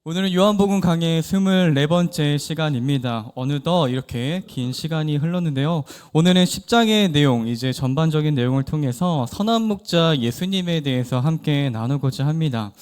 오늘은 요한복음 강의 24번째 시간입니다. 어느덧 이렇게 긴 시간이 흘렀는데요. 오늘은 10장의 내용, 이제 전반적인 내용을 통해서 선한 목자 예수님에 대해서 함께 나누고자 합니다.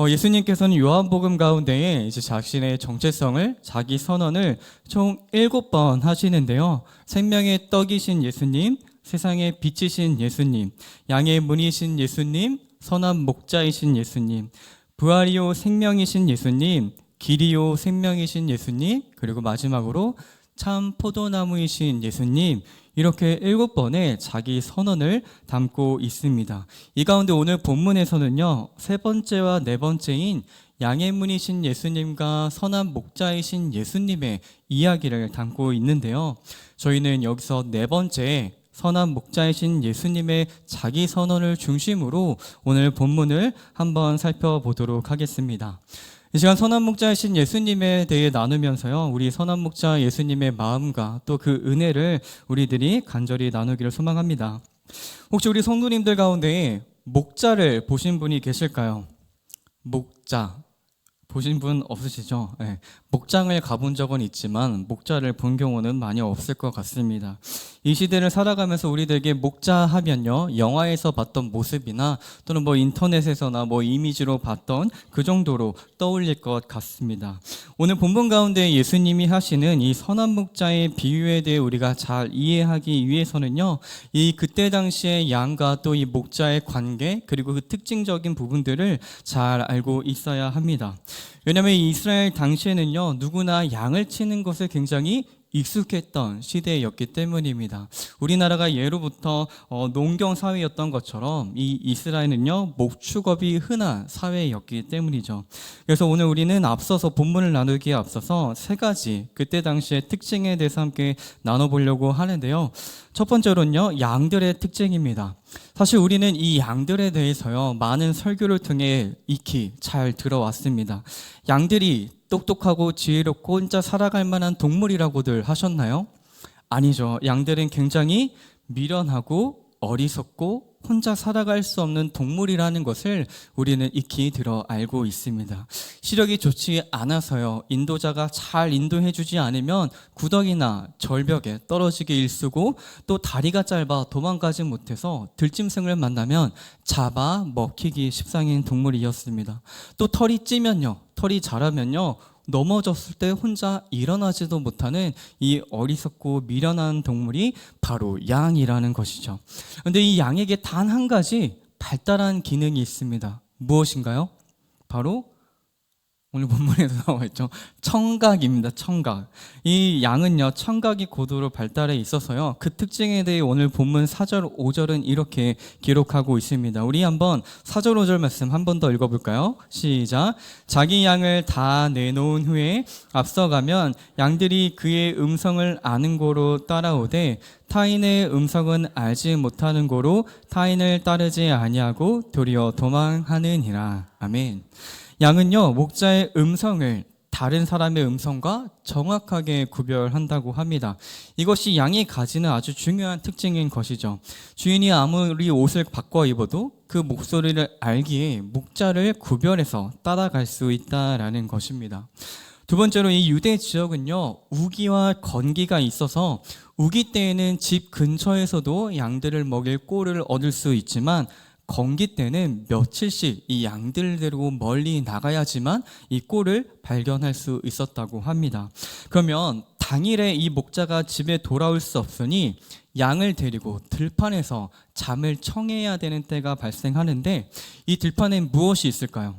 예수님께서는 요한복음 가운데에 이제 자신의 정체성을, 자기 선언을 총 7번 하시는데요. 생명의 떡이신 예수님, 세상의 빛이신 예수님, 양의 문이신 예수님, 선한 목자이신 예수님, 부활이요 생명이신 예수님, 길이요 생명이신 예수님, 그리고 마지막으로 참 포도나무이신 예수님, 이렇게 7번의 자기 선언을 담고 있습니다. 이 가운데 오늘 본문에서는요, 세 번째와 네 번째인 양의 문이신 예수님과 선한 목자이신 예수님의 이야기를 담고 있는데요. 저희는 여기서 네 번째 선한 목자이신 예수님의 자기 선언을 중심으로 오늘 본문을 한번 살펴보도록 하겠습니다. 이 시간 선한 목자이신 예수님에 대해 나누면서요, 우리 선한 목자 예수님의 마음과 또 그 은혜를 우리들이 간절히 나누기를 소망합니다. 혹시 우리 성도님들 가운데 목자를 보신 분이 계실까요? 목자 보신 분 없으시죠? 네. 목장을 가본 적은 있지만 목자를 본 경우는 많이 없을 것 같습니다. 이 시대를 살아가면서 우리들에게 목자 하면요, 영화에서 봤던 모습이나 또는 인터넷에서나 이미지로 봤던 그 정도로 떠올릴 것 같습니다. 오늘 본문 가운데 예수님이 하시는 이 선한 목자의 비유에 대해 우리가 잘 이해하기 위해서는요, 이 그때 당시의 양과 또 이 목자의 관계, 그리고 그 특징적인 부분들을 잘 알고 있어야 합니다. 왜냐하면 이스라엘 당시에는요, 누구나 양을 치는 것에 굉장히 익숙했던 시대였기 때문입니다. 우리나라가 예로부터 농경 사회였던 것처럼 이 이스라엘은요, 목축업이 흔한 사회였기 때문이죠. 그래서 오늘 우리는 앞서서 본문을 나누기에 앞서서 세 가지 그때 당시의 특징에 대해서 함께 나눠보려고 하는데요. 첫 번째로는요, 양들의 특징입니다. 사실 우리는 이 양들에 대해서요, 많은 설교를 통해 익히 잘 들어왔습니다. 양들이 똑똑하고 지혜롭고 혼자 살아갈 만한 동물이라고들 하셨나요? 아니죠. 양들은 굉장히 미련하고 어리석고 혼자 살아갈 수 없는 동물이라는 것을 우리는 익히 들어 알고 있습니다. 시력이 좋지 않아서요, 인도자가 잘 인도해주지 않으면 구덩이나 절벽에 떨어지게 일쓰고, 또 다리가 짧아 도망가지 못해서 들짐승을 만나면 잡아 먹히기 십상인 동물이었습니다. 또 털이 찌면요, 털이 자라면요, 넘어졌을 때 혼자 일어나지도 못하는 이 어리석고 미련한 동물이 바로 양이라는 것이죠. 그런데 이 양에게 단 한 가지 발달한 기능이 있습니다. 무엇인가요? 바로 오늘 본문에도 나와 있죠. 청각입니다. 청각. 이 양은요, 청각이 고도로 발달해 있어서요, 그 특징에 대해 오늘 본문 4절, 5절은 이렇게 기록하고 있습니다. 우리 한번 4절, 5절 말씀 한 번 더 읽어볼까요? 시작. 자기 양을 다 내놓은 후에 앞서가면 양들이 그의 음성을 아는 고로 따라오되 타인의 음성은 알지 못하는 고로 타인을 따르지 아니하고 도리어 도망하느니라. 아멘. 양은요, 목자의 음성을 다른 사람의 음성과 정확하게 구별한다고 합니다. 이것이 양이 가지는 아주 중요한 특징인 것이죠. 주인이 아무리 옷을 바꿔 입어도 그 목소리를 알기에 목자를 구별해서 따라갈 수 있다라는 것입니다. 두 번째로 이 유대 지역은요, 우기와 건기가 있어서 우기 때에는 집 근처에서도 양들을 먹일 꼴을 얻을 수 있지만, 건기 때는 며칠씩 이 양들을 데리고 멀리 나가야지만 이 꼴을 발견할 수 있었다고 합니다. 그러면 당일에 이 목자가 집에 돌아올 수 없으니 양을 데리고 들판에서 잠을 청해야 되는 때가 발생하는데, 이 들판엔 무엇이 있을까요?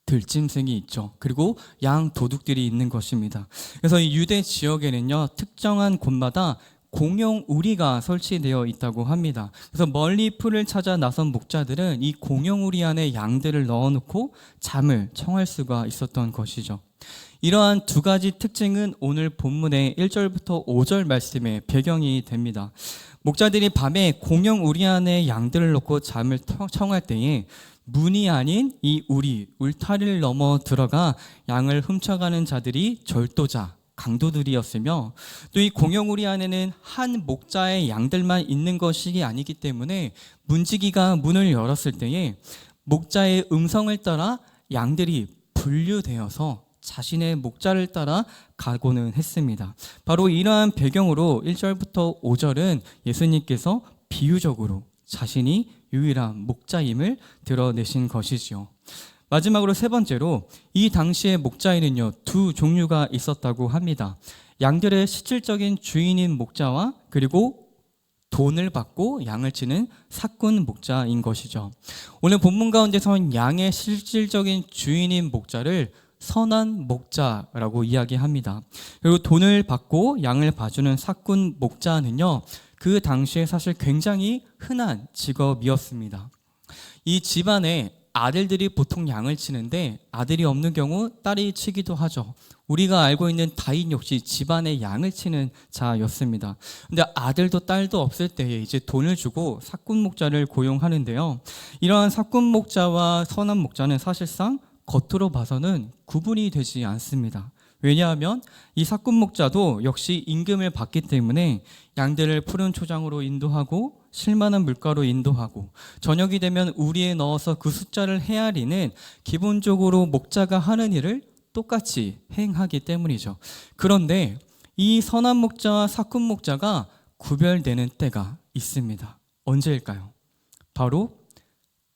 들짐승이 있죠. 그리고 양 도둑들이 있는 것입니다. 그래서 이 유대 지역에는요, 특정한 곳마다 공용 우리가 설치되어 있다고 합니다. 그래서 멀리 풀을 찾아 나선 목자들은 이 공용 우리 안에 양들을 넣어놓고 잠을 청할 수가 있었던 것이죠. 이러한 두 가지 특징은 오늘 본문의 1절부터 5절 말씀의 배경이 됩니다. 목자들이 밤에 공용 우리 안에 양들을 넣고 잠을 청할 때에 문이 아닌 이 우리, 울타리를 넘어 들어가 양을 훔쳐가는 자들이 절도자, 강도들이었으며, 또 이 공용우리 안에는 한 목자의 양들만 있는 것이 아니기 때문에 문지기가 문을 열었을 때에 목자의 음성을 따라 양들이 분류되어서 자신의 목자를 따라 가고는 했습니다. 바로 이러한 배경으로 1절부터 5절은 예수님께서 비유적으로 자신이 유일한 목자임을 드러내신 것이지요. 마지막으로 세 번째로 이 당시의 목자에는요, 두 종류가 있었다고 합니다. 양들의 실질적인 주인인 목자와 그리고 돈을 받고 양을 치는 삭군 목자인 것이죠. 오늘 본문 가운데서는 양의 실질적인 주인인 목자를 선한 목자라고 이야기합니다. 그리고 돈을 받고 양을 봐주는 삭군 목자는요, 그 당시에 사실 굉장히 흔한 직업이었습니다. 이 집안에 아들들이 보통 양을 치는데 아들이 없는 경우 딸이 치기도 하죠. 우리가 알고 있는 다윗 역시 집안에 양을 치는 자였습니다. 근데 아들도 딸도 없을 때에 이제 돈을 주고 삭군 목자를 고용하는데요. 이러한 삭군 목자와 선한 목자는 사실상 겉으로 봐서는 구분이 되지 않습니다. 왜냐하면 이 삭군 목자도 역시 임금을 받기 때문에 양들을 푸른 초장으로 인도하고 실만한 물가로 인도하고 저녁이 되면 우리에 넣어서 그 숫자를 헤아리는 기본적으로 목자가 하는 일을 똑같이 행하기 때문이죠. 그런데 이 선한 목자와 삭군 목자가 구별되는 때가 있습니다. 언제일까요? 바로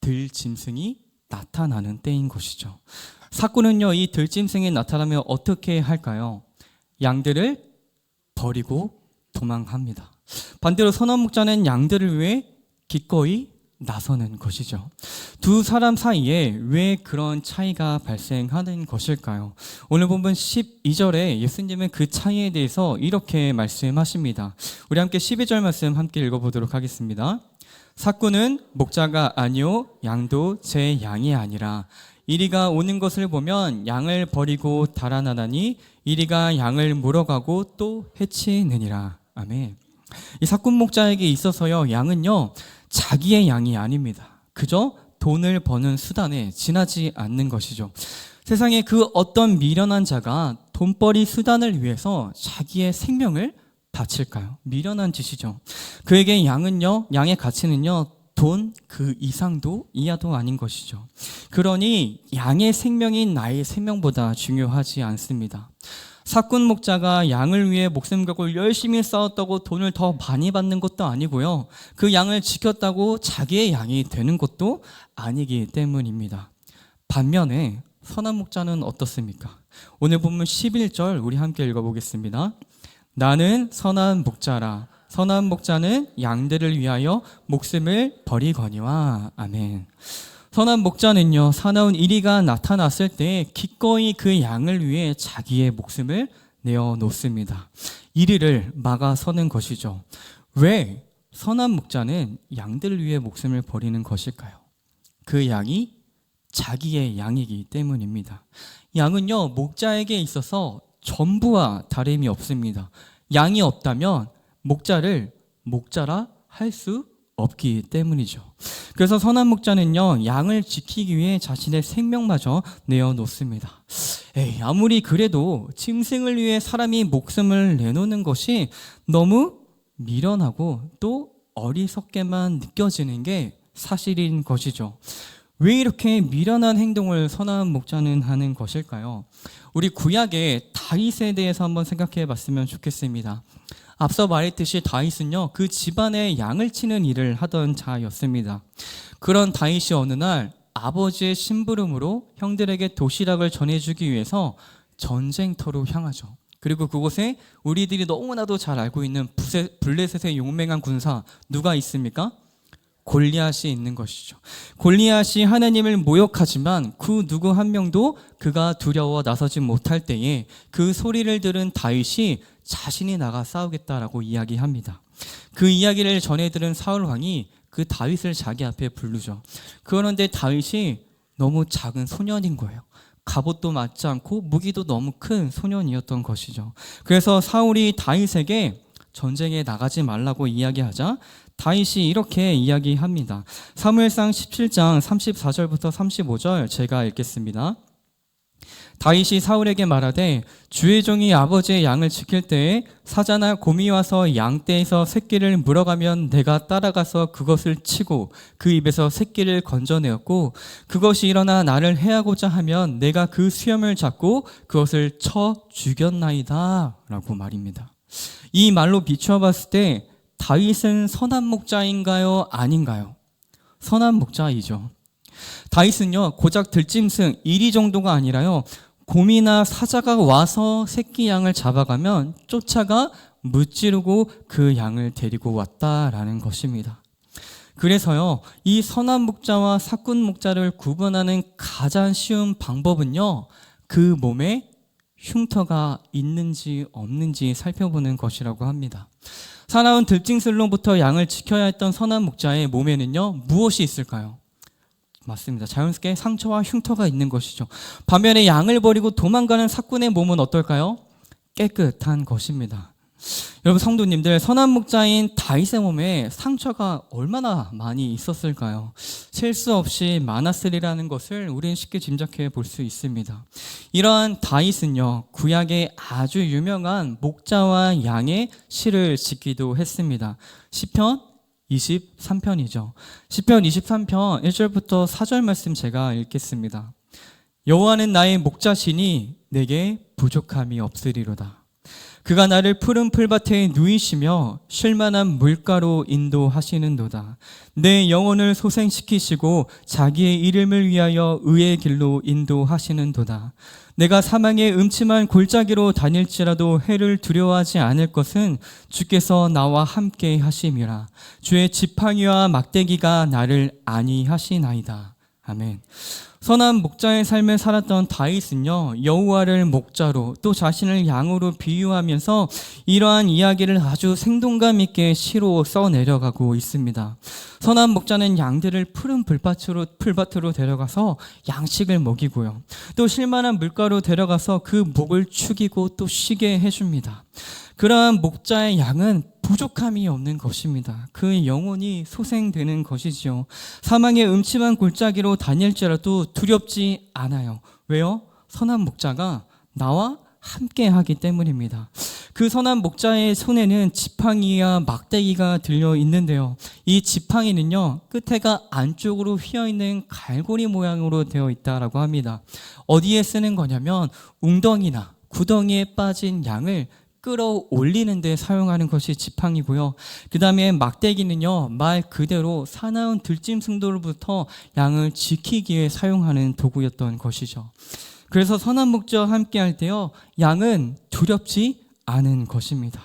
들짐승이 나타나는 때인 것이죠. 삭군은요, 이 들짐승이 나타나면 어떻게 할까요? 양들을 버리고 도망합니다. 반대로 선한 목자는 양들을 위해 기꺼이 나서는 것이죠. 두 사람 사이에 왜 그런 차이가 발생하는 것일까요? 오늘 본문 12절에 예수님은 그 차이에 대해서 이렇게 말씀하십니다. 우리 함께 12절 말씀 함께 읽어보도록 하겠습니다. 삭군은 목자가 아니요 양도 제 양이 아니라 이리가 오는 것을 보면 양을 버리고 달아나다니 이리가 양을 물어가고 또 해치느니라. 아멘. 이 삭군 목자에게 있어서요, 양은요 자기의 양이 아닙니다. 그저 돈을 버는 수단에 지나지 않는 것이죠. 세상에 그 어떤 미련한 자가 돈벌이 수단을 위해서 자기의 생명을 바칠까요? 미련한 짓이죠. 그에게 양은요, 양의 가치는요, 돈 그 이상도 이하도 아닌 것이죠. 그러니 양의 생명이 나의 생명보다 중요하지 않습니다. 삭군 목자가 양을 위해 목숨 걸고 열심히 싸웠다고 돈을 더 많이 받는 것도 아니고요. 그 양을 지켰다고 자기의 양이 되는 것도 아니기 때문입니다. 반면에 선한 목자는 어떻습니까? 오늘 본문 11절 우리 함께 읽어보겠습니다. 나는 선한 목자라. 선한 목자는 양들을 위하여 목숨을 버리거니와. 아멘. 선한 목자는요, 사나운 이리가 나타났을 때 기꺼이 그 양을 위해 자기의 목숨을 내어놓습니다. 이리를 막아서는 것이죠. 왜 선한 목자는 양들을 위해 목숨을 버리는 것일까요? 그 양이 자기의 양이기 때문입니다. 양은요, 목자에게 있어서 전부와 다름이 없습니다. 양이 없다면 목자를 목자라 할 수 없기 때문이죠. 그래서 선한 목자는요, 양을 지키기 위해 자신의 생명마저 내어놓습니다. 아무리 그래도 짐승을 위해 사람이 목숨을 내놓는 것이 너무 미련하고 또 어리석게만 느껴지는 게 사실인 것이죠. 왜 이렇게 미련한 행동을 선한 목자는 하는 것일까요? 우리 구약의 다윗에 대해서 한번 생각해 봤으면 좋겠습니다. 앞서 말했듯이 다윗은요, 그 집안의 양을 치는 일을 하던 자였습니다. 그런 다윗이 어느 날 아버지의 심부름으로 형들에게 도시락을 전해주기 위해서 전쟁터로 향하죠. 그리고 그곳에 우리들이 너무나도 잘 알고 있는 블레셋의 용맹한 군사 누가 있습니까? 골리앗이 있는 것이죠. 골리앗이 하나님을 모욕하지만 그 누구 한 명도 그가 두려워 나서지 못할 때에 그 소리를 들은 다윗이 자신이 나가 싸우겠다라고 이야기합니다. 그 이야기를 전해 들은 사울 왕이 그 다윗을 자기 앞에 부르죠. 그런데 다윗이 너무 작은 소년인 거예요. 갑옷도 맞지 않고 무기도 너무 큰 소년이었던 것이죠. 그래서 사울이 다윗에게 전쟁에 나가지 말라고 이야기하자 다윗이 이렇게 이야기합니다. 사무엘상 17장 34절부터 35절 제가 읽겠습니다. 다윗이 사울에게 말하되 주의 종이 아버지의 양을 지킬 때에 사자나 곰이 와서 양떼에서 새끼를 물어가면 내가 따라가서 그것을 치고 그 입에서 새끼를 건져내었고 그것이 일어나 나를 해하고자 하면 내가 그 수염을 잡고 그것을 쳐 죽였나이다 라고 말입니다. 이 말로 비추어 봤을 때 다윗은 선한 목자인가요? 아닌가요? 선한 목자이죠. 다윗은요 고작 들짐승 1위 정도가 아니라요 곰이나 사자가 와서 새끼 양을 잡아가면 쫓아가 무찌르고 그 양을 데리고 왔다라는 것입니다. 그래서요 이 선한 목자와 사꾼 목자를 구분하는 가장 쉬운 방법은요 그 몸에 흉터가 있는지 없는지 살펴보는 것이라고 합니다. 사나운 들짐승로부터 양을 지켜야 했던 선한 목자의 몸에는요 무엇이 있을까요? 맞습니다. 자연스럽게 상처와 흉터가 있는 것이죠. 반면에 양을 버리고 도망가는 사꾼의 몸은 어떨까요? 깨끗한 것입니다. 여러분 성도님들, 선한 목자인 다윗의 몸에 상처가 얼마나 많이 있었을까요? 셀 수 없이 많았으리라는 것을 우리는 쉽게 짐작해 볼 수 있습니다. 이러한 다윗은요 구약의 아주 유명한 목자와 양의 시를 짓기도 했습니다. 시편 23편이죠. 시편 23편 1절부터 4절 말씀 제가 읽겠습니다. 여호와는 나의 목자시니 내게 부족함이 없으리로다. 그가 나를 푸른 풀밭에 누이시며 쉴만한 물가로 인도하시는도다. 내 영혼을 소생시키시고 자기의 이름을 위하여 의의 길로 인도하시는도다. 내가 사망의 음침한 골짜기로 다닐지라도 해를 두려워하지 않을 것은 주께서 나와 함께 하심이라. 주의 지팡이와 막대기가 나를 안위하시나이다. 아멘. 선한 목자의 삶을 살았던 다윗은요 여호와를 목자로 또 자신을 양으로 비유하면서 이러한 이야기를 아주 생동감 있게 시로 써내려가고 있습니다. 선한 목자는 양들을 푸른 풀밭으로 데려가서 양식을 먹이고요 또 쉴만한 물가로 데려가서 그 목을 축이고 또 쉬게 해줍니다. 그러한 목자의 양은 부족함이 없는 것입니다. 그 영혼이 소생되는 것이죠. 사망의 음침한 골짜기로 다닐지라도 두렵지 않아요. 왜요? 선한 목자가 나와 함께 하기 때문입니다. 그 선한 목자의 손에는 지팡이와 막대기가 들려 있는데요. 이 지팡이는요, 끝에가 안쪽으로 휘어있는 갈고리 모양으로 되어 있다라고 합니다. 어디에 쓰는 거냐면 웅덩이나 구덩이에 빠진 양을 끌어올리는 데 사용하는 것이 지팡이고요. 그 다음에 막대기는요, 말 그대로 사나운 들짐승들로부터 양을 지키기 위해 사용하는 도구였던 것이죠. 그래서 선한 목자와 함께 할 때요, 양은 두렵지 않은 것입니다.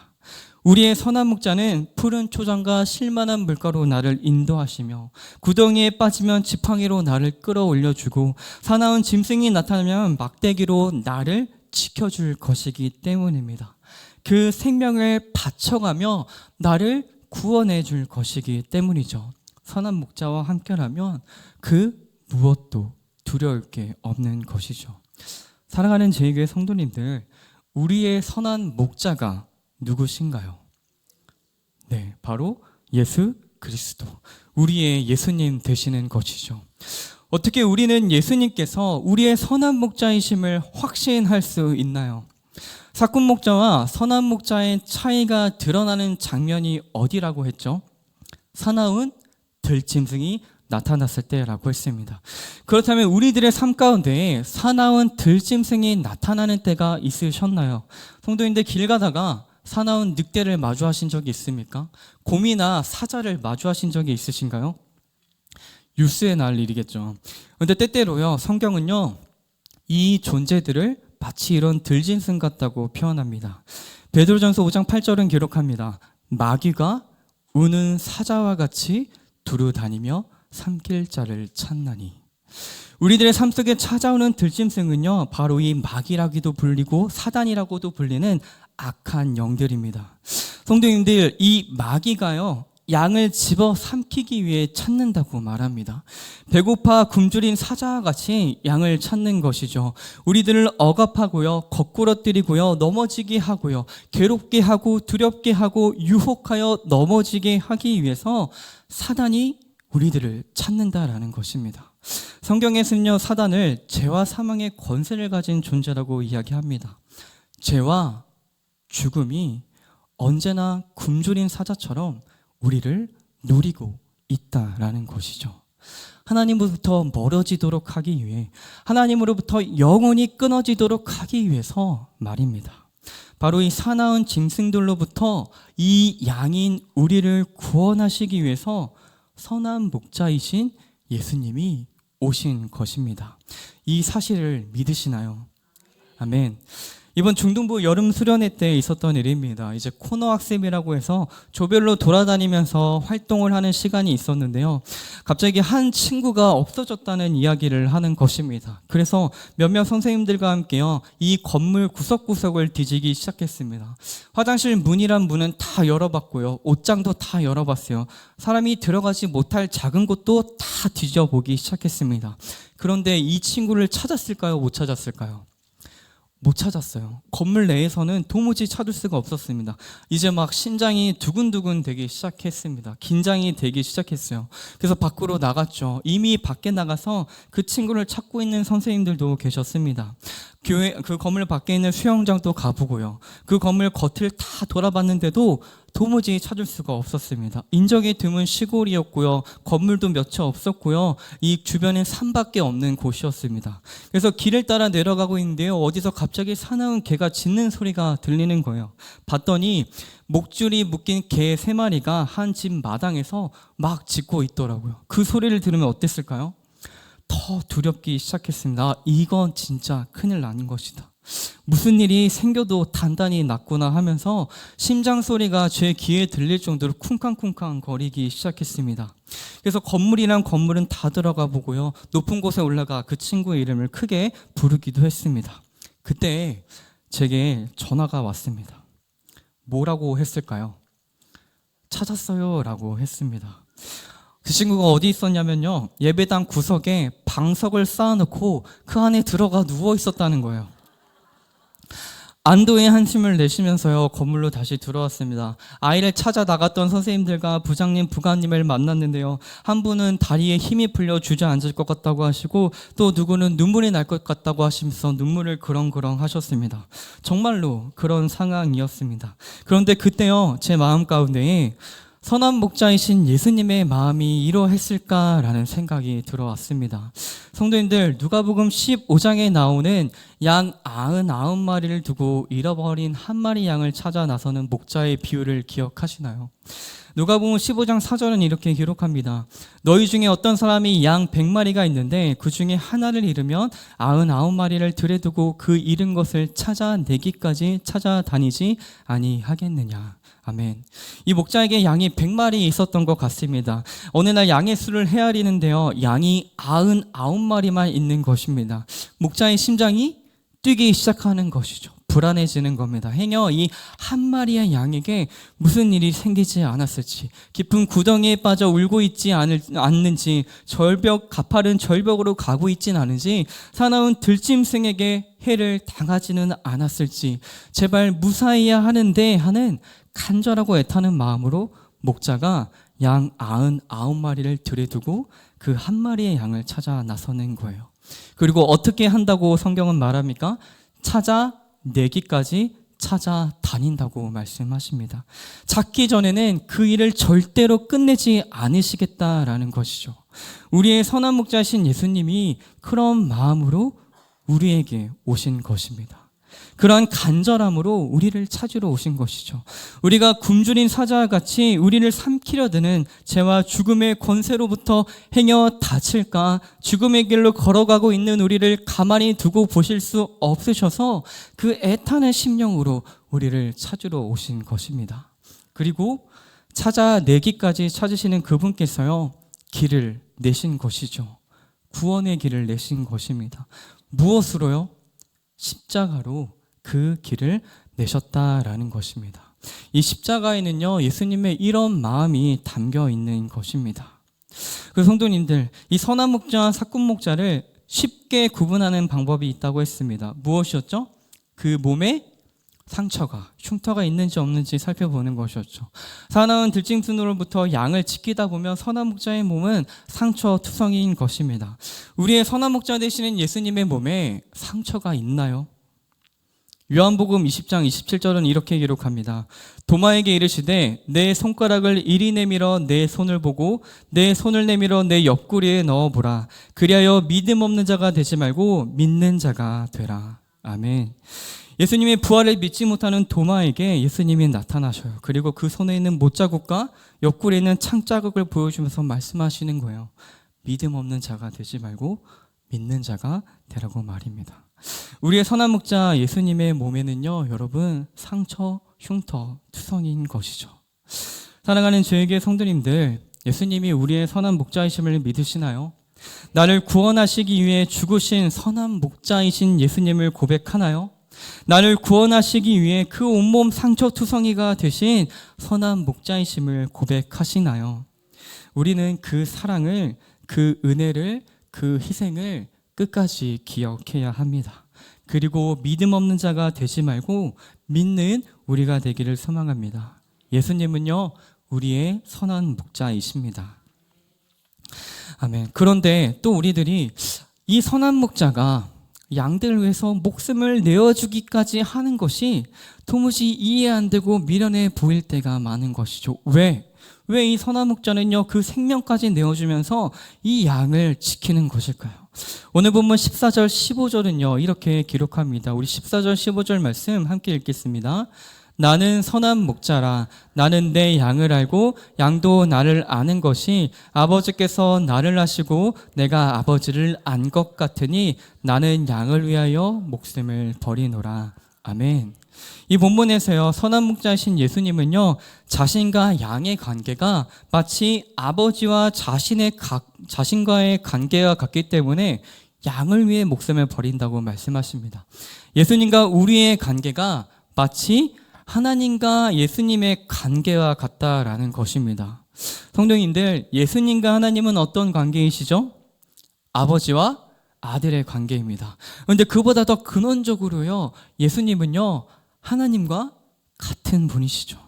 우리의 선한 목자는 푸른 초장과 쉴만한 물가로 나를 인도하시며 구덩이에 빠지면 지팡이로 나를 끌어올려주고 사나운 짐승이 나타나면 막대기로 나를 지켜줄 것이기 때문입니다. 그 생명을 바쳐가며 나를 구원해 줄 것이기 때문이죠. 선한 목자와 함께라면 그 무엇도 두려울 게 없는 것이죠. 사랑하는 제2교회 성도님들, 우리의 선한 목자가 누구신가요? 네, 바로 예수 그리스도, 우리의 예수님 되시는 것이죠. 어떻게 우리는 예수님께서 우리의 선한 목자이심을 확신할 수 있나요? 사꾼 목자와 선한 목자의 차이가 드러나는 장면이 어디라고 했죠? 사나운 들짐승이 나타났을 때라고 했습니다. 그렇다면 우리들의 삶 가운데 사나운 들짐승이 나타나는 때가 있으셨나요? 성도님들, 길 가다가 사나운 늑대를 마주하신 적이 있습니까? 곰이나 사자를 마주하신 적이 있으신가요? 뉴스에 나올 일이겠죠. 그런데 때때로요, 성경은요, 이 존재들을 마치 이런 들짐승 같다고 표현합니다. 베드로전서 5장 8절은 기록합니다. 마귀가 우는 사자와 같이 두루 다니며 삼킬 자를 찾나니. 우리들의 삶 속에 찾아오는 들짐승은요, 바로 이 마귀라고도 불리고 사단이라고도 불리는 악한 영들입니다. 성도님들, 이 마귀가요, 양을 집어 삼키기 위해 찾는다고 말합니다. 배고파 굶주린 사자와 같이 양을 찾는 것이죠. 우리들을 억압하고요, 거꾸러뜨리고요, 넘어지게 하고요, 괴롭게 하고 두렵게 하고 유혹하여 넘어지게 하기 위해서 사단이 우리들을 찾는다라는 것입니다. 성경에서는요, 사단을 죄와 사망의 권세를 가진 존재라고 이야기합니다. 죄와 죽음이 언제나 굶주린 사자처럼 우리를 노리고 있다라는 것이죠. 하나님으로부터 멀어지도록 하기 위해, 하나님으로부터 영원히 끊어지도록 하기 위해서 말입니다. 바로 이 사나운 짐승들로부터 이 양인 우리를 구원하시기 위해서 선한 목자이신 예수님이 오신 것입니다. 이 사실을 믿으시나요? 아멘. 이번 중등부 여름 수련회 때 있었던 일입니다. 이제 코너 학습이라고 해서 조별로 돌아다니면서 활동을 하는 시간이 있었는데요. 갑자기 한 친구가 없어졌다는 이야기를 하는 것입니다. 그래서 몇몇 선생님들과 함께요, 이 건물 구석구석을 뒤지기 시작했습니다. 화장실 문이란 문은 다 열어봤고요. 옷장도 다 열어봤어요. 사람이 들어가지 못할 작은 곳도 다 뒤져보기 시작했습니다. 그런데 이 친구를 찾았을까요? 못 찾았을까요? 못 찾았어요. 건물 내에서는 도무지 찾을 수가 없었습니다. 이제 막 심장이 두근두근 되기 시작했습니다. 긴장이 되기 시작했어요. 그래서 밖으로 나갔죠. 이미 밖에 나가서 그 친구를 찾고 있는 선생님들도 계셨습니다. 그 건물 밖에 있는 수영장도 가보고요. 그 건물 겉을 다 돌아봤는데도 도무지 찾을 수가 없었습니다. 인적이 드문 시골이었고요. 건물도 몇 채 없었고요. 이 주변엔 산밖에 없는 곳이었습니다. 그래서 길을 따라 내려가고 있는데요. 어디서 갑자기 사나운 개가 짖는 소리가 들리는 거예요. 봤더니 목줄이 묶인 개 3마리가 한 집 마당에서 막 짖고 있더라고요. 그 소리를 들으면 어땠을까요? 더 두렵기 시작했습니다. 아, 이건 진짜 큰일 나는 것이다. 무슨 일이 생겨도 단단히 났구나 하면서 심장 소리가 제 귀에 들릴 정도로 쿵쾅쿵쾅 거리기 시작했습니다. 그래서 건물이란 건물은 다 들어가 보고요. 높은 곳에 올라가 그 친구의 이름을 크게 부르기도 했습니다. 그때 제게 전화가 왔습니다. 뭐라고 했을까요? 찾았어요 라고 했습니다. 그 친구가 어디 있었냐면요, 예배당 구석에 방석을 쌓아놓고 그 안에 들어가 누워 있었다는 거예요. 안도의 한숨을 내쉬면서요, 건물로 다시 들어왔습니다. 아이를 찾아 나갔던 선생님들과 부장님, 부관님을 만났는데요. 한 분은 다리에 힘이 풀려 주저앉을 것 같다고 하시고, 또 누구는 눈물이 날 것 같다고 하시면서 눈물을 그렁그렁 하셨습니다. 정말로 그런 상황이었습니다. 그런데 그때요, 제 마음 가운데에 선한 목자이신 예수님의 마음이 이러했을까라는 생각이 들어왔습니다. 성도님들, 누가복음 15장에 나오는 양 99마리를 두고 잃어버린 한 마리 양을 찾아 나서는 목자의 비유를 기억하시나요? 누가복음 15장 4절은 이렇게 기록합니다. 너희 중에 어떤 사람이 양 100마리가 있는데 그 중에 하나를 잃으면 99마리를 들에 두고 그 잃은 것을 찾아내기까지 찾아다니지 아니하겠느냐. 아멘. 이 목자에게 양이 100마리 있었던 것 같습니다. 어느 날 양의 수를 헤아리는데요, 양이 99마리만 있는 것입니다. 목자의 심장이 뛰기 시작하는 것이죠. 불안해지는 겁니다. 행여 이 한 마리의 양에게 무슨 일이 생기지 않았을지, 깊은 구덩이에 빠져 울고 있지 않는지, 가파른 절벽으로 가고 있진 않은지, 사나운 들짐승에게 해를 당하지는 않았을지, 제발 무사해야 하는데 하는 간절하고 애타는 마음으로 목자가 양 99마리를 들여두고 그 한 마리의 양을 찾아 나서는 거예요. 그리고 어떻게 한다고 성경은 말합니까? 찾아내기까지 찾아다닌다고 말씀하십니다. 찾기 전에는 그 일을 절대로 끝내지 않으시겠다라는 것이죠. 우리의 선한 목자이신 예수님이 그런 마음으로 우리에게 오신 것입니다. 그러한 간절함으로 우리를 찾으러 오신 것이죠. 우리가 굶주린 사자와 같이 우리를 삼키려 드는 죄와 죽음의 권세로부터 행여 다칠까, 죽음의 길로 걸어가고 있는 우리를 가만히 두고 보실 수 없으셔서 그 애타는 심령으로 우리를 찾으러 오신 것입니다. 그리고 찾아내기까지 찾으시는 그분께서요, 길을 내신 것이죠. 구원의 길을 내신 것입니다. 무엇으로요? 십자가로 그 길을 내셨다라는 것입니다. 이 십자가에는요, 예수님의 이런 마음이 담겨 있는 것입니다. 그 성도님들, 이 선한 목자와 사꾼 목자를 쉽게 구분하는 방법이 있다고 했습니다. 무엇이었죠? 그 몸의 상처가, 흉터가 있는지 없는지 살펴보는 것이었죠. 사나운 들짐승으로부터 양을 지키다 보면 선한 목자의 몸은 상처투성이인 것입니다. 우리의 선한 목자 되시는 예수님의 몸에 상처가 있나요? 요한복음 20장 27절은 이렇게 기록합니다. 도마에게 이르시되 내 손가락을 이리 내밀어 내 손을 보고 내 손을 내밀어 내 옆구리에 넣어보라. 그리하여 믿음 없는 자가 되지 말고 믿는 자가 되라. 아멘. 예수님의 부활을 믿지 못하는 도마에게 예수님이 나타나셔요. 그리고 그 손에 있는 못자국과 옆구리에 있는 창자국을 보여주면서 말씀하시는 거예요. 믿음 없는 자가 되지 말고 믿는 자가 되라고 말입니다. 우리의 선한 목자 예수님의 몸에는요, 여러분, 상처, 흉터, 투성이인 것이죠. 사랑하는 저에게 성도님들, 예수님이 우리의 선한 목자이심을 믿으시나요? 나를 구원하시기 위해 죽으신 선한 목자이신 예수님을 고백하나요? 나를 구원하시기 위해 그 온몸 상처투성이가 되신 선한 목자이심을 고백하시나요? 우리는 그 사랑을, 그 은혜를, 그 희생을 끝까지 기억해야 합니다. 그리고 믿음 없는 자가 되지 말고 믿는 우리가 되기를 소망합니다. 예수님은요, 우리의 선한 목자이십니다. 아멘. 그런데 또 우리들이 이 선한 목자가 양들을 위해서 목숨을 내어주기까지 하는 것이 도무지 이해 안 되고 미련해 보일 때가 많은 것이죠. 왜 이 선한 목자는요, 그 생명까지 내어주면서 이 양을 지키는 것일까요? 오늘 본문 14절 15절은요 이렇게 기록합니다. 우리 14절 15절 말씀 함께 읽겠습니다. 나는 선한 목자라. 나는 내 양을 알고 양도 나를 아는 것이 아버지께서 나를 아시고 내가 아버지를 안 것 같으니 나는 양을 위하여 목숨을 버리노라. 아멘. 이 본문에서요, 선한 목자이신 예수님은요, 자신과 양의 관계가 마치 아버지와 자신과의 관계와 같기 때문에 양을 위해 목숨을 버린다고 말씀하십니다. 예수님과 우리의 관계가 마치 하나님과 예수님의 관계와 같다라는 것입니다. 성도님들, 예수님과 하나님은 어떤 관계이시죠? 아버지와 아들의 관계입니다. 그런데 그보다 더 근원적으로요, 예수님은요, 하나님과 같은 분이시죠.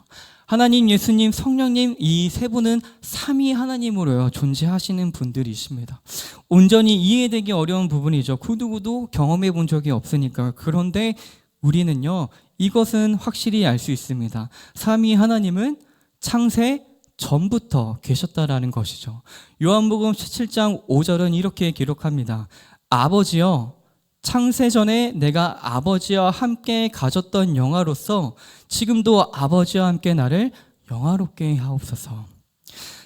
하나님, 예수님, 성령님 이 세 분은 삼위 하나님으로요 존재하시는 분들이십니다. 온전히 이해되기 어려운 부분이죠. 그 누구도 경험해 본 적이 없으니까. 그런데 우리는요, 이것은 확실히 알 수 있습니다. 삼위 하나님은 창세 전부터 계셨다라는 것이죠. 요한복음 17장 5절은 이렇게 기록합니다. 아버지여, 창세전에 내가 아버지와 함께 가졌던 영화로서 지금도 아버지와 함께 나를 영화롭게 하옵소서.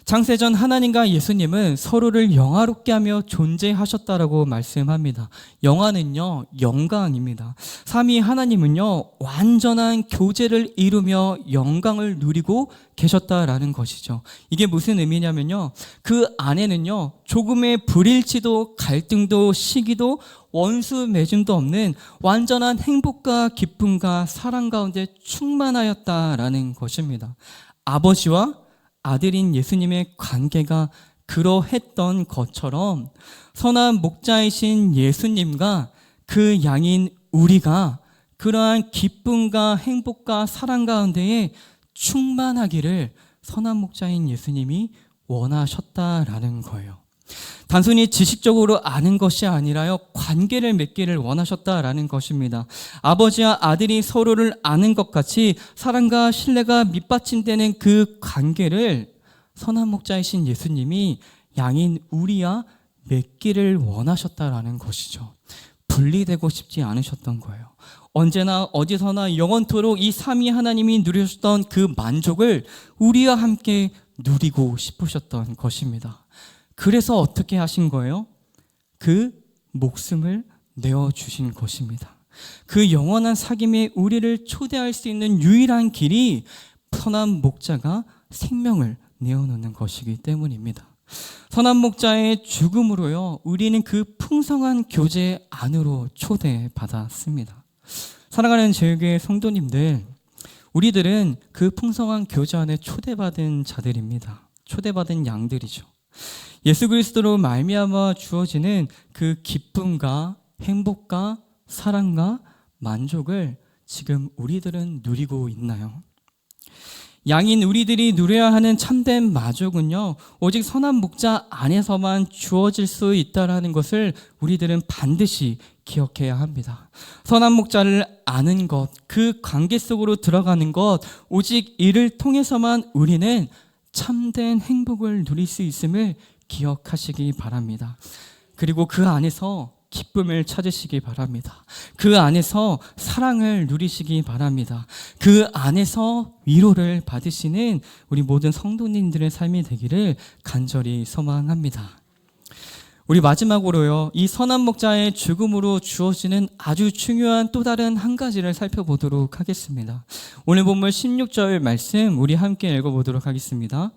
창세전 하나님과 예수님은 서로를 영화롭게 하며 존재하셨다라고 말씀합니다. 영화는요, 영광입니다. 삼위 하나님은요, 완전한 교제를 이루며 영광을 누리고 계셨다라는 것이죠. 이게 무슨 의미냐면요, 그 안에는요, 조금의 불일치도 갈등도 시기도 원수 맺음도 없는 완전한 행복과 기쁨과 사랑 가운데 충만하였다라는 것입니다. 아버지와 아들인 예수님의 관계가 그러했던 것처럼 선한 목자이신 예수님과 그 양인 우리가 그러한 기쁨과 행복과 사랑 가운데에 충만하기를 선한 목자인 예수님이 원하셨다라는 거예요. 단순히 지식적으로 아는 것이 아니라요, 관계를 맺기를 원하셨다라는 것입니다. 아버지와 아들이 서로를 아는 것 같이 사랑과 신뢰가 밑받침되는 그 관계를 선한 목자이신 예수님이 양인 우리와 맺기를 원하셨다라는 것이죠. 분리되고 싶지 않으셨던 거예요. 언제나 어디서나 영원토록 이 삼위 하나님이 누리셨던 그 만족을 우리와 함께 누리고 싶으셨던 것입니다. 그래서 어떻게 하신 거예요? 그 목숨을 내어주신 것입니다. 그 영원한 사귐에 우리를 초대할 수 있는 유일한 길이 선한 목자가 생명을 내어놓는 것이기 때문입니다. 선한 목자의 죽음으로요, 우리는 그 풍성한 교제 안으로 초대받았습니다. 사랑하는 제교회 성도님들, 우리들은 그 풍성한 교제 안에 초대받은 자들입니다. 초대받은 양들이죠. 예수 그리스도로 말미암아 주어지는 그 기쁨과 행복과 사랑과 만족을 지금 우리들은 누리고 있나요? 양인 우리들이 누려야 하는 참된 마족은요, 오직 선한 목자 안에서만 주어질 수 있다는 것을 우리들은 반드시 기억해야 합니다. 선한 목자를 아는 것, 그 관계 속으로 들어가는 것, 오직 이를 통해서만 우리는 참된 행복을 누릴 수 있음을 기억하시기 바랍니다. 그리고 그 안에서 기쁨을 찾으시기 바랍니다. 그 안에서 사랑을 누리시기 바랍니다. 그 안에서 위로를 받으시는 우리 모든 성도님들의 삶이 되기를 간절히 소망합니다. 우리 마지막으로요, 이 선한 목자의 죽음으로 주어지는 아주 중요한 또 다른 한 가지를 살펴보도록 하겠습니다. 오늘 본문 16절 말씀 우리 함께 읽어보도록 하겠습니다.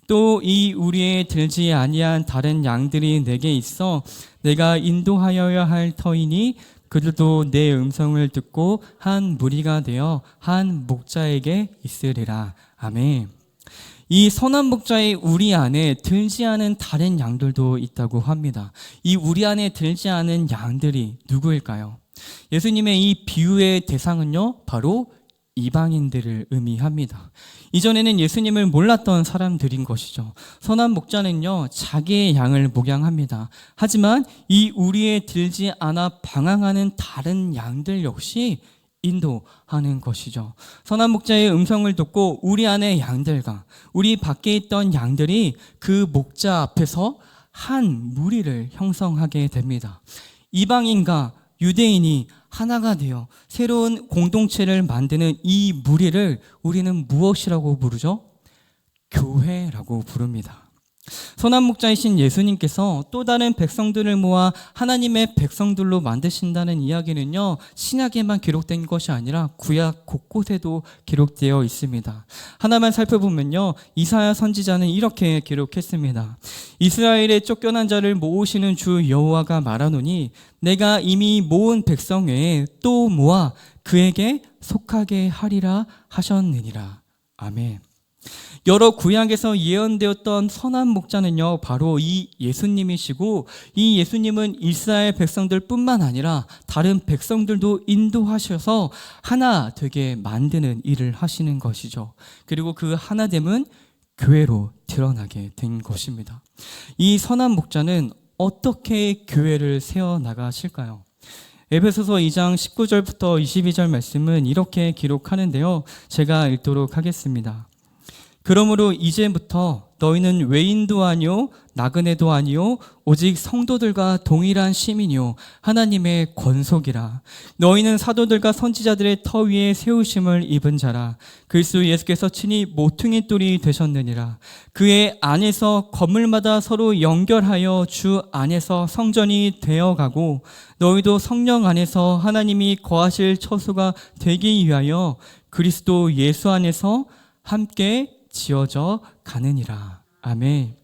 또 이 우리에 들지 아니한 다른 양들이 내게 있어 내가 인도하여야 할 터이니 그들도 내 음성을 듣고 한 무리가 되어 한 목자에게 있으리라. 아멘. 이 선한 목자의 우리 안에 들지 않은 다른 양들도 있다고 합니다. 이 우리 안에 들지 않은 양들이 누구일까요? 예수님의 이 비유의 대상은요, 바로 이방인들을 의미합니다. 이전에는 예수님을 몰랐던 사람들인 것이죠. 선한 목자는요, 자기의 양을 목양합니다. 하지만 이 우리에 들지 않아 방황하는 다른 양들 역시 인도하는 것이죠. 선한 목자의 음성을 듣고 우리 안의 양들과 우리 밖에 있던 양들이 그 목자 앞에서 한 무리를 형성하게 됩니다. 이방인과 유대인이 하나가 되어 새로운 공동체를 만드는 이 무리를 우리는 무엇이라고 부르죠? 교회라고 부릅니다. 선한 목자이신 예수님께서 또 다른 백성들을 모아 하나님의 백성들로 만드신다는 이야기는요, 신약에만 기록된 것이 아니라 구약 곳곳에도 기록되어 있습니다. 하나만 살펴보면요, 이사야 선지자는 이렇게 기록했습니다. 이스라엘의 쫓겨난 자를 모으시는 주 여호와가 말하노니 내가 이미 모은 백성 외에 또 모아 그에게 속하게 하리라 하셨느니라. 아멘. 여러 구약에서 예언되었던 선한 목자는요, 바로 이 예수님이시고, 이 예수님은 이스라엘 백성들 뿐만 아니라 다른 백성들도 인도하셔서 하나 되게 만드는 일을 하시는 것이죠. 그리고 그 하나됨은 교회로 드러나게 된 것입니다. 이 선한 목자는 어떻게 교회를 세워나가실까요? 에베소서 2장 19절부터 22절 말씀은 이렇게 기록하는데요, 제가 읽도록 하겠습니다. 그러므로 이제부터 너희는 외인도 아니요 나그네도 아니요 오직 성도들과 동일한 시민이요 하나님의 권속이라. 너희는 사도들과 선지자들의 터 위에 세우심을 입은 자라. 그리스도 예수께서 친히 모퉁이 돌이 되셨느니라. 그의 안에서 건물마다 서로 연결하여 주 안에서 성전이 되어가고 너희도 성령 안에서 하나님이 거하실 처소가 되기 위하여 그리스도 예수 안에서 함께 지어져 가느니라. 아멘.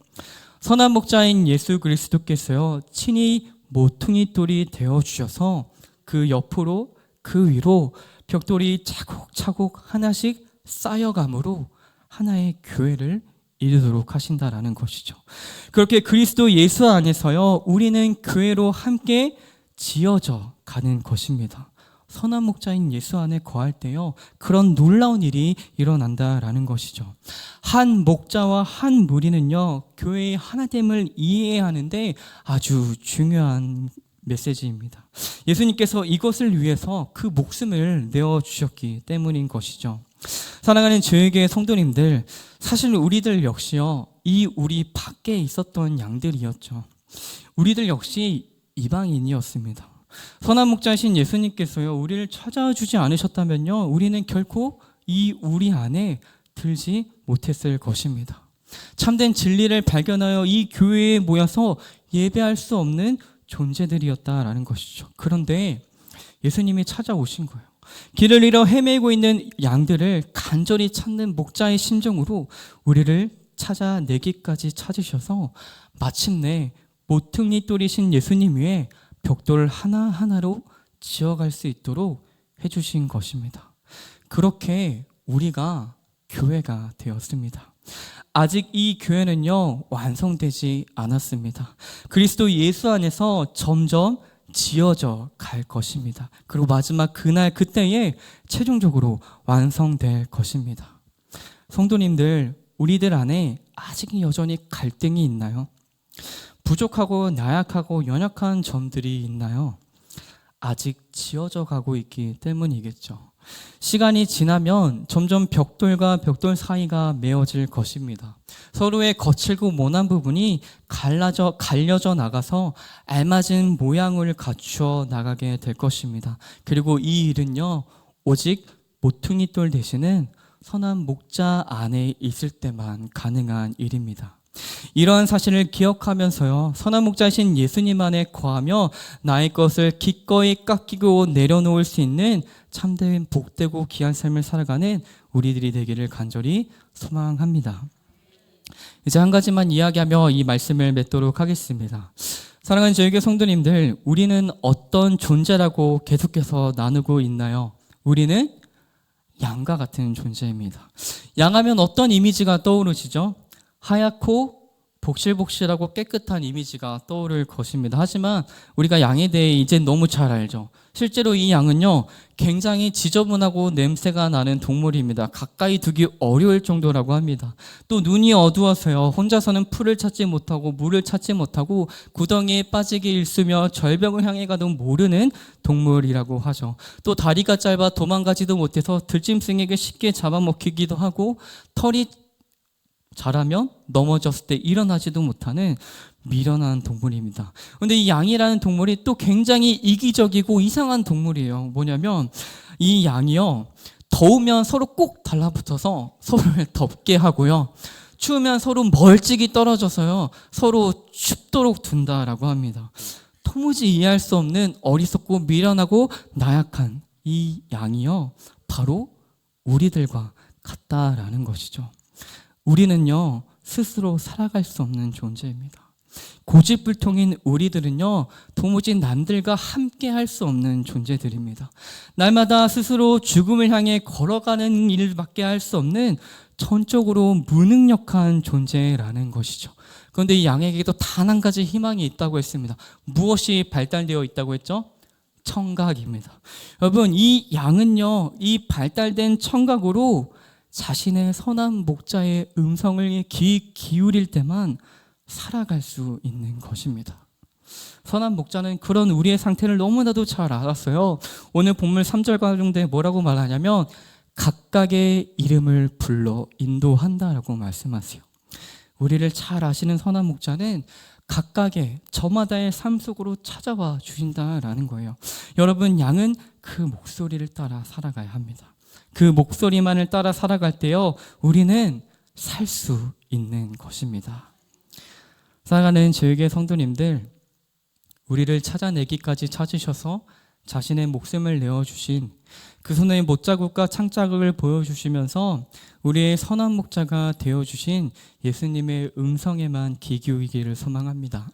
선한 목자인 예수 그리스도께서요, 친히 모퉁이 돌이 되어 주셔서 그 옆으로 그 위로 벽돌이 차곡차곡 하나씩 쌓여감으로 하나의 교회를 이루도록 하신다라는 것이죠. 그렇게 그리스도 예수 안에서요, 우리는 교회로 함께 지어져 가는 것입니다. 선한 목자인 예수 안에 거할 때요, 그런 놀라운 일이 일어난다라는 것이죠. 한 목자와 한 무리는요, 교회의 하나됨을 이해해야 하는데 아주 중요한 메시지입니다. 예수님께서 이것을 위해서 그 목숨을 내어주셨기 때문인 것이죠. 사랑하는 저에게 성도님들, 사실 우리들 역시요, 이 우리 밖에 있었던 양들이었죠. 우리들 역시 이방인이었습니다. 선한 목자이신 예수님께서요, 우리를 찾아주지 않으셨다면요, 우리는 결코 이 우리 안에 들지 못했을 것입니다. 참된 진리를 발견하여 이 교회에 모여서 예배할 수 없는 존재들이었다라는 것이죠. 그런데 예수님이 찾아오신 거예요. 길을 잃어 헤매고 있는 양들을 간절히 찾는 목자의 심정으로 우리를 찾아내기까지 찾으셔서 마침내 모퉁이 돌이신 예수님 위에 벽돌 하나하나로 지어갈 수 있도록 해주신 것입니다. 그렇게 우리가 교회가 되었습니다. 아직 이 교회는요, 완성되지 않았습니다. 그리스도 예수 안에서 점점 지어져 갈 것입니다. 그리고 마지막 그때에 최종적으로 완성될 것입니다. 성도님들, 우리들 안에 아직 여전히 갈등이 있나요? 부족하고 나약하고 연약한 점들이 있나요? 아직 지어져 가고 있기 때문이겠죠. 시간이 지나면 점점 벽돌과 벽돌 사이가 메어질 것입니다. 서로의 거칠고 모난 부분이 갈려져 나가서 알맞은 모양을 갖추어 나가게 될 것입니다. 그리고 이 일은요, 오직 모퉁이돌 대신은 선한 목자 안에 있을 때만 가능한 일입니다. 이러한 사실을 기억하면서요, 선한 목자이신 예수님 안에 거하며 나의 것을 기꺼이 깎이고 내려놓을 수 있는 참된 복되고 귀한 삶을 살아가는 우리들이 되기를 간절히 소망합니다. 이제 한 가지만 이야기하며 이 말씀을 맺도록 하겠습니다. 사랑하는 저에게 성도님들, 우리는 어떤 존재라고 계속해서 나누고 있나요? 우리는 양과 같은 존재입니다. 양하면 어떤 이미지가 떠오르시죠? 하얗고 복실복실하고 깨끗한 이미지가 떠오를 것입니다. 하지만 우리가 양에 대해 이제 너무 잘 알죠. 실제로 이 양은요, 굉장히 지저분하고 냄새가 나는 동물입니다. 가까이 두기 어려울 정도라고 합니다. 또 눈이 어두워서요, 혼자서는 풀을 찾지 못하고 물을 찾지 못하고 구덩이에 빠지기 일쑤며 절벽을 향해 가도 모르는 동물이라고 하죠. 또 다리가 짧아 도망가지도 못해서 들짐승에게 쉽게 잡아먹히기도 하고, 털이 자라면 넘어졌을 때 일어나지도 못하는 미련한 동물입니다. 그런데 이 양이라는 동물이 또 굉장히 이기적이고 이상한 동물이에요. 뭐냐면 이 양이요, 더우면 서로 꼭 달라붙어서 서로를 덥게 하고요, 추우면 서로 멀찍이 떨어져서요, 서로 춥도록 둔다라고 합니다. 도무지 이해할 수 없는 어리석고 미련하고 나약한 이 양이요, 바로 우리들과 같다라는 것이죠. 우리는요, 스스로 살아갈 수 없는 존재입니다. 고집불통인 우리들은요, 도무지 남들과 함께 할 수 없는 존재들입니다. 날마다 스스로 죽음을 향해 걸어가는 일밖에 할 수 없는 전적으로 무능력한 존재라는 것이죠. 그런데 이 양에게도 단 한 가지 희망이 있다고 했습니다. 무엇이 발달되어 있다고 했죠? 청각입니다. 여러분, 이 양은요, 이 발달된 청각으로 자신의 선한 목자의 음성을 귀 기울일 때만 살아갈 수 있는 것입니다. 선한 목자는 그런 우리의 상태를 너무나도 잘 알았어요. 오늘 본문 3절 가운데 뭐라고 말하냐면 각각의 이름을 불러 인도한다라고 말씀하세요. 우리를 잘 아시는 선한 목자는 각각의 저마다의 삶 속으로 찾아와 주신다라는 거예요. 여러분, 양은 그 목소리를 따라 살아가야 합니다. 그 목소리만을 따라 살아갈 때요, 우리는 살 수 있는 것입니다. 사랑하는 저에게 성도님들, 우리를 찾아내기까지 찾으셔서 자신의 목숨을 내어주신 그 손의 못자국과 창자국을 보여주시면서 우리의 선한 목자가 되어주신 예수님의 음성에만 귀 기울이기를 소망합니다.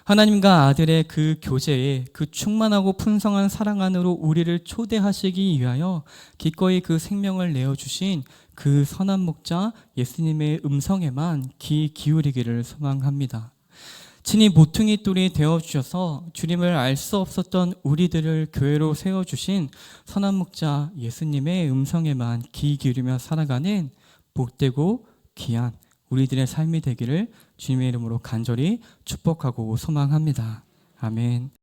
하나님과 아들의 그 교제에 그 충만하고 풍성한 사랑 안으로 우리를 초대하시기 위하여 기꺼이 그 생명을 내어주신 그 선한 목자 예수님의 음성에만 귀 기울이기를 소망합니다. 친히 모퉁이 돌이 되어주셔서 주님을 알 수 없었던 우리들을 교회로 세워주신 선한 목자 예수님의 음성에만 귀 기울이며 살아가는 복되고 귀한 우리들의 삶이 되기를 주님의 이름으로 간절히 축복하고 소망합니다. 아멘.